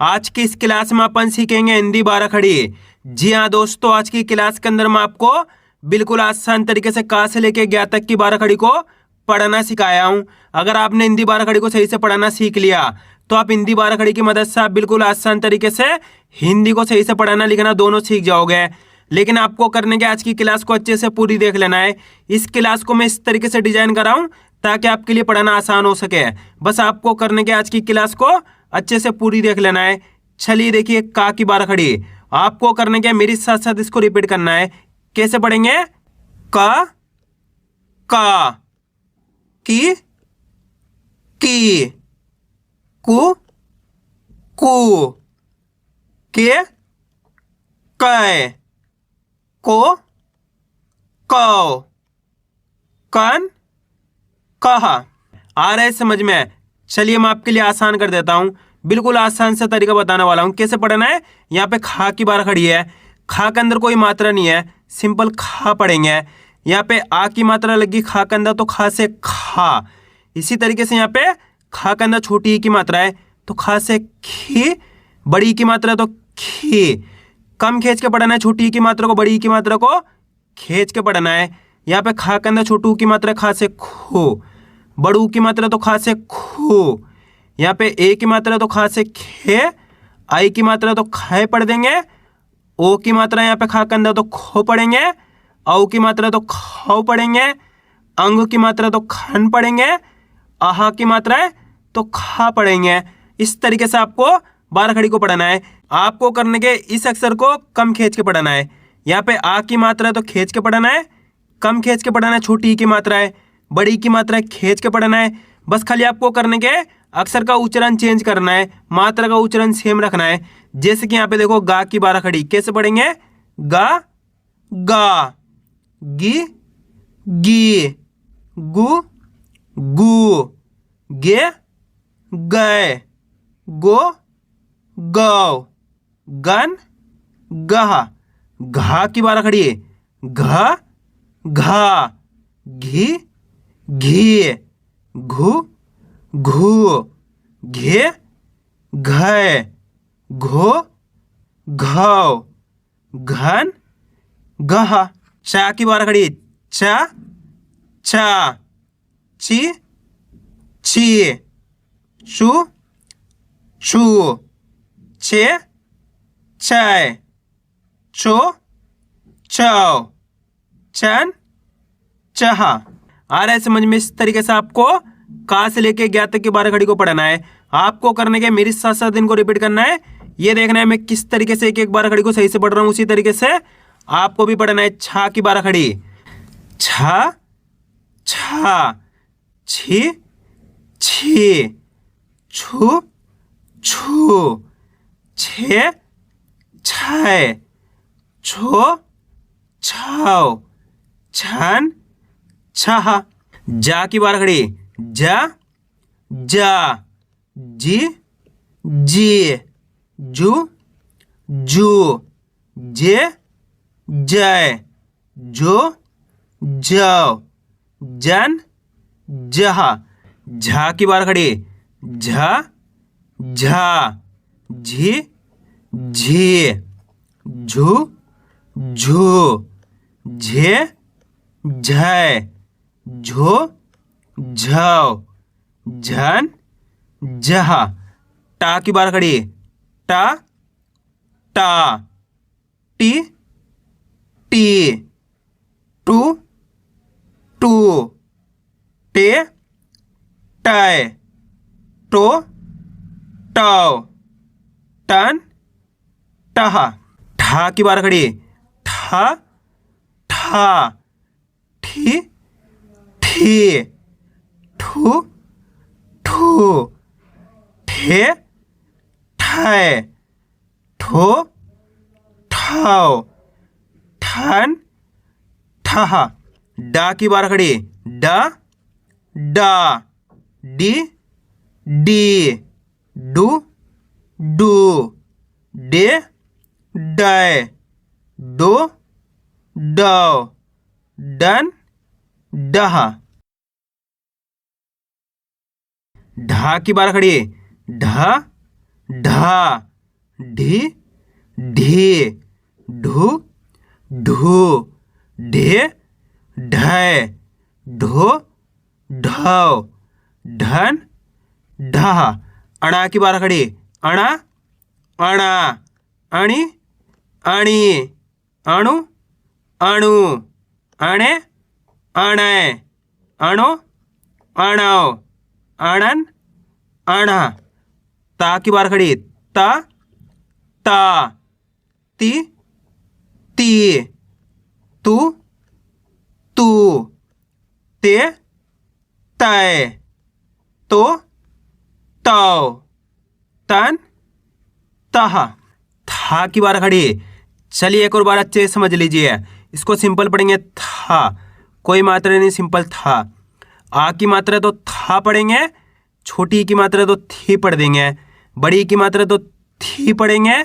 आज की इस क्लास में अपन सीखेंगे हिंदी 12 खड़ी। जी हाँ दोस्तों, आज की क्लास के अंदर मैं आपको बिल्कुल आसान तरीके से का से लेके ज्ञा तक की 12 खड़ी को पढ़ना सिखाया हूँ। अगर आपने हिंदी 12 खड़ी को सही से पढ़ना सीख लिया तो आप हिंदी 12 खड़ी की मदद से आप बिल्कुल आसान तरीके से हिंदी को सही से पढ़ना लिखना दोनों सीख जाओगे। लेकिन आपको करने के आज की क्लास को अच्छे से पूरी देख लेना है। इस क्लास को मैं इस तरीके से डिजाइन कराऊं ताकि आपके लिए पढ़ना आसान हो सके। बस आपको करने के आज की क्लास को अच्छे से पूरी देख लेना है। चलिए देखिए, का की 12 खड़ी आपको करने के मेरे साथ साथ इसको रिपीट करना है। कैसे पढ़ेंगे? का की कु कु के कै को कौ कन कहा। आ रहा है समझ में? चलिए मैं आपके लिए आसान कर देता हूं। बिल्कुल आसान सा तरीका बताने वाला हूं कैसे पढ़ना है। यहाँ पे खा की 12 खड़ी है। खा के अंदर कोई मात्रा नहीं है, सिंपल खा पढ़ेंगे। यहाँ पे आ की मात्रा लगी खा के अंदर तो खा से खा। इसी तरीके से यहाँ पे खा के अंदर छोटी ई की मात्रा है तो खा से खी, बड़ी ई की मात्रा तो खी। कम खींच के पढ़ना है छोटी ई की मात्रा को, बड़ी ई की मात्रा को खींच के पढ़ना है। यहाँ पे खा के अंदर छोटू की मात्रा खा से खो, बड़ू की मात्रा तो खा से खू। यहाँ पे ए की मात्रा तो खा से खे, आई की मात्रा तो खाए पढ़ देंगे। ओ की मात्रा यहाँ पे खा के अंदर तो खो पढ़ेंगे। औ की मात्रा तो खाओ पढ़ेंगे। अंग की मात्रा तो खन पढ़ेंगे। आहा की मात्रा है तो खा पढ़ेंगे। इस तरीके से आपको 12 खड़ी को पढ़ना है। आपको करने के इस अक्षर को कम खींच के पढ़ना है। यहाँ पे आ की मात्रा है तो खींच के पढ़ना है, कम खींच के पढ़ना है। छोटी ई की मात्रा है, बड़ी की मात्रा है खींच के पढ़ना है। बस खाली आपको करने के अक्षर का उच्चारण चेंज करना है, मात्रा का उच्चारण सेम रखना है। जैसे कि यहाँ पे देखो गा की 12 खड़ी कैसे पढ़ेंगे? गा गा, गी गी, गु गु, गे गए, गो गौ, गन गहा। घा की 12 खड़ी है। घ घा, घी घी, घु घू, घे घय, घो घौ, घन गहा। चा की 12 खड़ी। चा चा, ची ची, चू चू, छे छय, चो चौ, चन चहा। आ रहा है समझ में? इस तरीके से आपको का से लेके ज्ञा तक की 12 खड़ी को पढ़ना है। आपको करने के मेरे साथ साथ इनको रिपीट करना है। ये देखना है मैं किस तरीके से एक एक 12 खड़ी को सही से पढ़ रहा हूँ, उसी तरीके से आपको भी पढ़ना है। छा की 12 खड़ी। छा छा, छी छी, छू छू, छे छय, छो छाओ, छन छहा। जा की 12 खड़ी। जा जा, जी जी, जू जू, जे जय, जो जौ, जन जहा। झा की 12 खड़ी। झा झा, झी झी, झू झू, झे झय, झो झौ, झन जहा। टा की 12 खड़ी। टा टा, टी टी, टू टू, टे टय, टो टौ, टन टहा। ठा की 12 खड़ी। ठा ठा, ठी ठी, ठू ठू, ठे ठय, ठो ठौ, ठन ठहा। डा की 12 खड़ी। डा डा, डी डी, डू डू, डे डय, डो डौ, डन डहा। ढा की 12 खड़ी। ढा ढा, ढी ढे ढू ढू ढे ढय ढो ढव ढन ढह। अणा की बार खड़ी अणा अणा अणी अणी अणु अणु अणे अणे अणो अणव अणन अणा। ता की बार खड़ी ता ता ती ती तू तू ते तय तो तव तन तह। था की बार खड़ी। चलिए एक और बार अच्छे से समझ लीजिए। इसको सिंपल पढ़ेंगे था, कोई मात्रा नहीं, सिंपल था। आ की मात्रा तो था पढ़ेंगे, छोटी की मात्रा तो थी पढ़ देंगे, बड़ी की मात्रा तो थी पढ़ेंगे,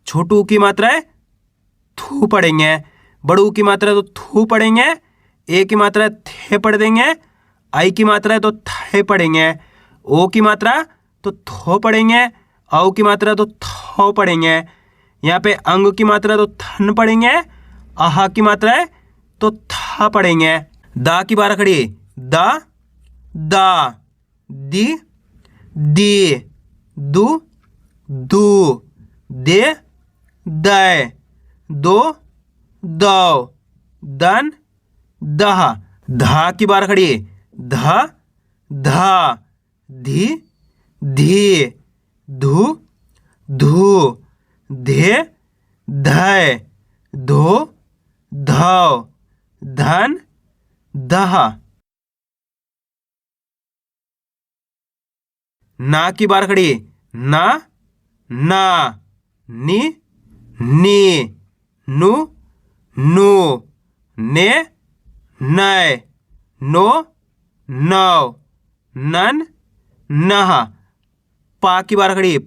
छोटू की मात्रा है थू पढ़ेंगे, बड़ू की मात्रा तो थू पढ़ेंगे, ए की मात्रा थे पढ़ देंगे, आई की मात्रा तो थे पढ़ेंगे, ओ की मात्रा तो थो पढ़ेंगे, औ की मात्रा तो थो पढ़ेंगे। यहाँ पे अंग की मात्रा तो थन पढ़ेंगे, आहा की मात्रा है तो था पढ़ेंगे। दा की बार खड़ी दा दा दी दी दू दू दे दय दो दो दन दह। धा की बार खड़ी धा धा धी धी धू धू धे धय धो धव धन दह। ना की बार खड़ी ना ना नी नी नु नु ने नय नो नव नन नह। पा की बार खड़ी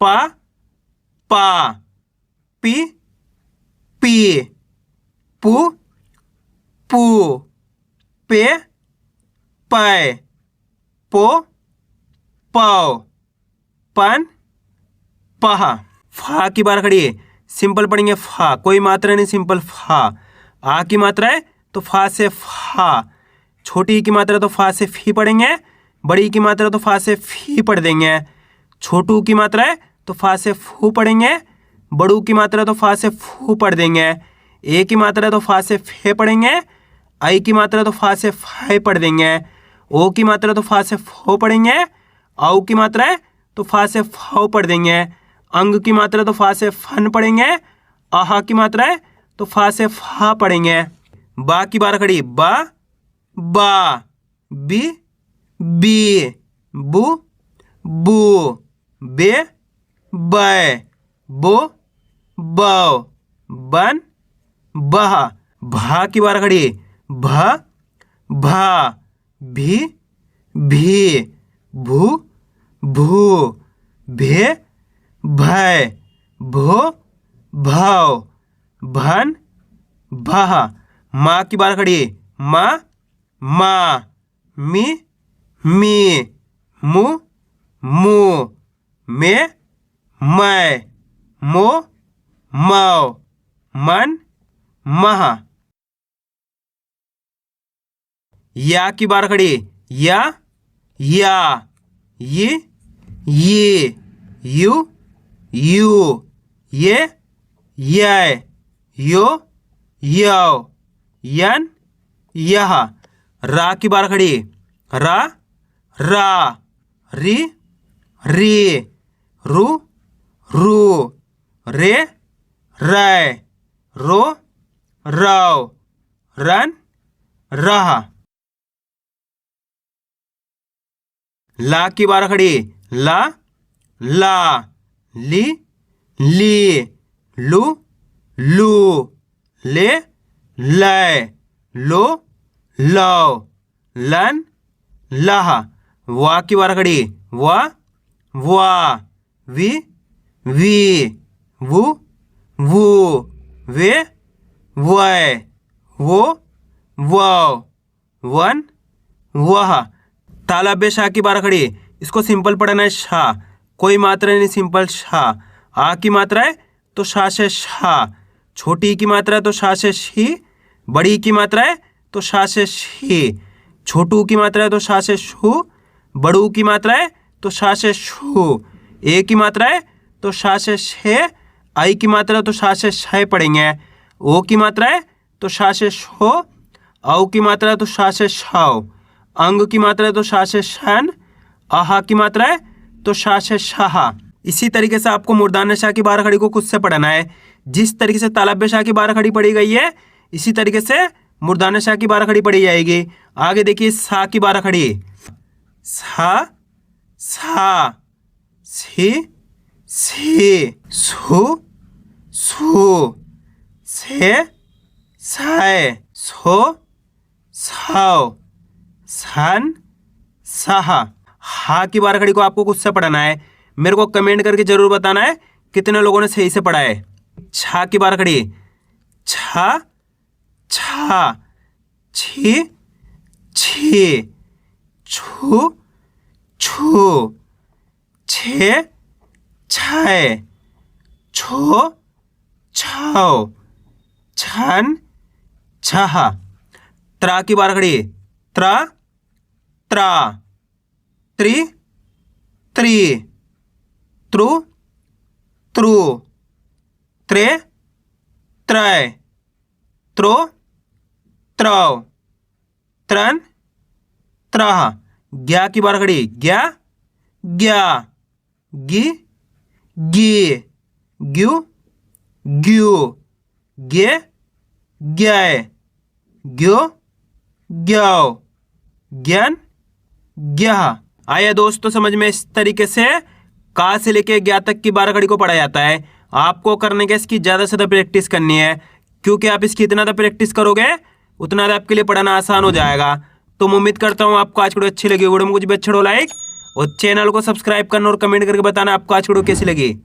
पा पा पी पी पू पू पे पै पो पौ पन पह। फा की बार खड़ी सिंपल पढ़ेंगे फा, कोई मात्रा नहीं, सिंपल फा। आ की मात्रा है तो फा से फा, छोटी की मात्रा तो फा से फी पढ़ेंगे, बड़ी की मात्रा तो फा से फी पढ़ देंगे, छोटू की मात्रा है तो फा से फू पढ़ेंगे, बड़ू की मात्रा तो फा से फू पढ़ देंगे, ए की मात्रा तो फा से फे पढ़ेंगे, आई की मात्रा तो फा से फाय पढ़ देंगे, ओ की मात्रा तो फा से फो पढ़ेंगे, औ की मात्रा है तो फा से फाव पढ़ देंगे, अंग की मात्रा तो फा से फन पढ़ेंगे, आहा की मात्रा है तो फा से फा पढ़ेंगे। बा की बार खड़ी बा बा बी बी बू बू बे बै बो बौ बन बह। भा की बार खड़ी भा भा भी भी भू भू भे भय भो भव भन भह। माँ की बार खड़ी माँ माँ मी मी मु मु मे मैं मो मौ मन मह। या की बार खड़ी या ये यू यू ये यो यौ यन यह। रा की बार खड़ी रा रा री री रू रू रे रै रो रौ रन रह। ला की बार खड़ी ला ला ली ली लू लू ले लै लो लौ लन लह। वा की बार खड़ी वा वा वी वी वू वू वे वै वो वौ वन वह। तालव्य शाह की बार खड़ी, इसको सिंपल पढ़ना है शाह, कोई मात्रा नहीं, सिंपल शाह। आ की मात्रा है तो शा से शा, छोटी की मात्रा है तो शा से शी, बड़ी की मात्रा है तो शा से शी, छोटू की मात्रा है तो शा से शू, बड़ू की मात्रा है तो शा से शू, ए की मात्रा है तो शा से शे, आई की मात्रा है तो शा से शय पढ़ेंगे, ओ की मात्रा है तो शा से शो, औ की मात्रा है तो शा से शाव, अंग की मात्रा है तो शा से शन, आहा की मात्रा है तो शा से शाहा। इसी तरीके से आपको मूर्धन्य श की 12 खड़ी को खुद से पढ़ना है। जिस तरीके से तालव्य श की 12 खड़ी पढ़ी गई है इसी तरीके से मूर्धन्य श की 12 खड़ी पढ़ी जाएगी। आगे देखिए सा की 12 खड़ी, सा सा, सी सी, सु सु, से साय, सो साव, सन सहा। हा की 12 खड़ी को आपको खुद से पढ़ना है। मेरे को कमेंट करके जरूर बताना है कितने लोगों ने सही से पढ़ा है। छा की 12 खड़ी, छा छा, छी छी, छू छू, छे छय, छो छाव, छन छहा। त्रा की 12 खड़ी, त्रा त्रा, त्रि त्रि,त्रुत्रु, त्रे त्रय, त्रो त्रव, त्रन त्रह। ग्या की 12 खड़ी, ग्या ग्या, गी गी, ग्यू ग्यू, गे ग्याय, ग्यो ग्याओ, ज्ञान ग्याह। आया दोस्तों समझ में। इस तरीके से का से लेके ज्ञा तक की 12 खड़ी को पढ़ा जाता है। आपको करने के इसकी ज़्यादा से ज़्यादा प्रैक्टिस करनी है, क्योंकि आप इसकी इतना ज़्यादा प्रैक्टिस करोगे उतना ज़्यादा आपके लिए पढ़ना आसान हो जाएगा। तो मैं उम्मीद करता हूँ आपको आज की वीडियो अच्छी लगी। वीडियो में कुछ भी अच्छा हो लाइक और चैनल को सब्सक्राइब करना और कमेंट करके बताना आपको आज की वीडियो कैसी लगी।